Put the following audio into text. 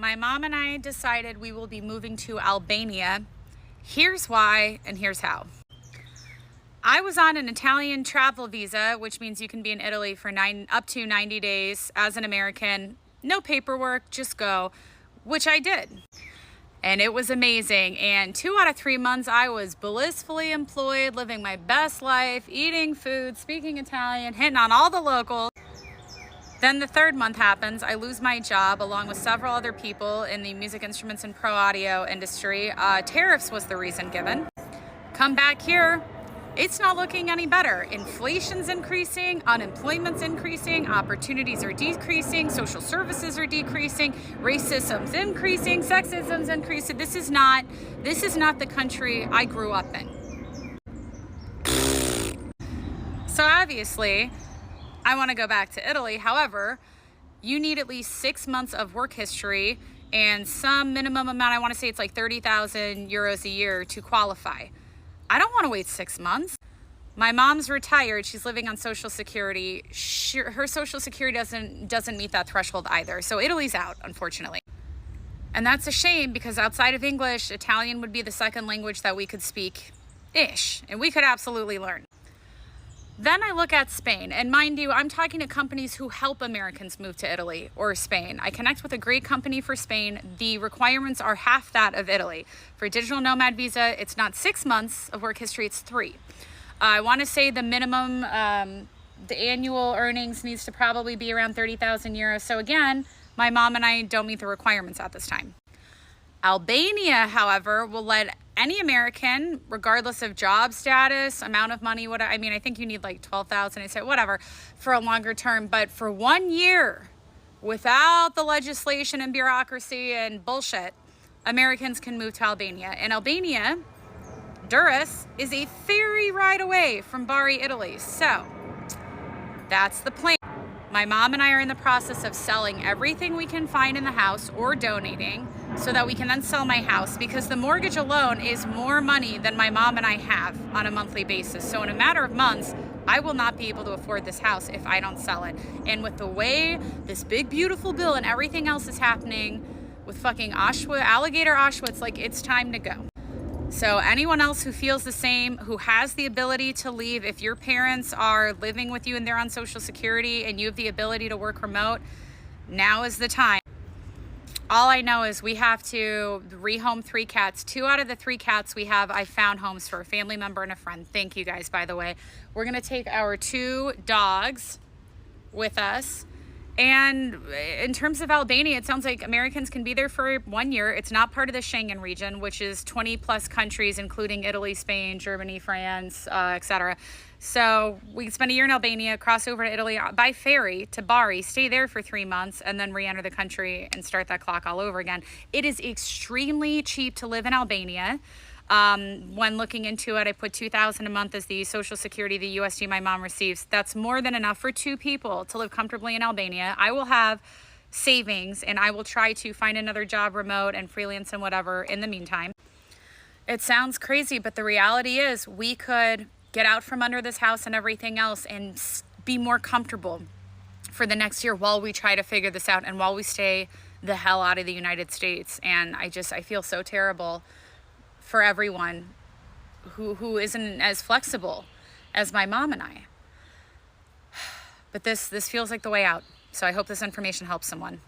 my mom and I decided we will be moving to Albania. Here's why and here's how. I was on an Italian travel visa, which means you can be in Italy for up to 90 days as an American. No paperwork, just go, which I did. And it was amazing. And 2 out of 3 months, I was blissfully employed, living my best life, eating food, speaking Italian, hitting on all the locals. Then the 3rd month happens. I lose my job along with several other people in the music instruments and pro audio industry. Tariffs was the reason given. Come back here. It's not looking any better. Inflation's increasing, unemployment's increasing, opportunities are decreasing, social services are decreasing, racism's increasing, sexism's increasing. This is not the country I grew up in. So obviously, I want to go back to Italy. However, you need at least 6 months of work history and some minimum amount, I want to say it's like 30,000 euros a year to qualify. I don't want to wait 6 months. My mom's retired. She's living on Social Security. Her Social Security doesn't meet that threshold either. So Italy's out, unfortunately. And that's a shame because outside of English, Italian would be the second language that we could speak-ish. And we could absolutely learn. Then I look at Spain, and mind you, I'm talking to companies who help Americans move to Italy or Spain. I connect with a great company for Spain. The requirements are half that of Italy. For a digital nomad visa, it's not 6 months of work history, it's 3. I want to say the minimum, the annual earnings needs to probably be around 30,000 euros. So again, my mom and I don't meet the requirements at this time. Albania, however, will let any American, regardless of job status, amount of money, I think you need like 12,000, I said whatever, for a longer term. But for 1 year, without the legislation and bureaucracy and bullshit, Americans can move to Albania. And Albania, Durrës, is a ferry ride away from Bari, Italy. So that's the plan. My mom and I are in the process of selling everything we can find in the house or donating so that we can then sell my house, because the mortgage alone is more money than my mom and I have on a monthly basis. So in a matter of months, I will not be able to afford this house if I don't sell it. And with the way this big, beautiful bill and everything else is happening with fucking alligator Auschwitz, like, it's time to go. So anyone else who feels the same, who has the ability to leave, if your parents are living with you and they're on Social Security and you have the ability to work remote, now is the time. All I know is we have to rehome 3 cats. 2 out of the 3 cats I found homes for a family member and a friend. Thank you guys, by the way. We're gonna take our 2 dogs with us. And in terms of Albania, it sounds like Americans can be there for 1 year. It's not part of the Schengen region, which is 20 plus countries, including Italy, Spain, Germany, France, etc. So we can spend a year in Albania, cross over to Italy by ferry to Bari, stay there for 3 months, and then re-enter the country and start that clock all over again. It is extremely cheap to live in Albania. When looking into it, I put $2,000 a month as the Social Security, the USD my mom receives. That's more than enough for 2 people to live comfortably in Albania. I will have savings and I will try to find another job remote and freelance and whatever in the meantime. It sounds crazy, but the reality is we could get out from under this house and everything else and be more comfortable for the next year while we try to figure this out and while we stay the hell out of the United States. And I feel so terrible for everyone who isn't as flexible as my mom and I. But this feels like the way out. So I hope this information helps someone.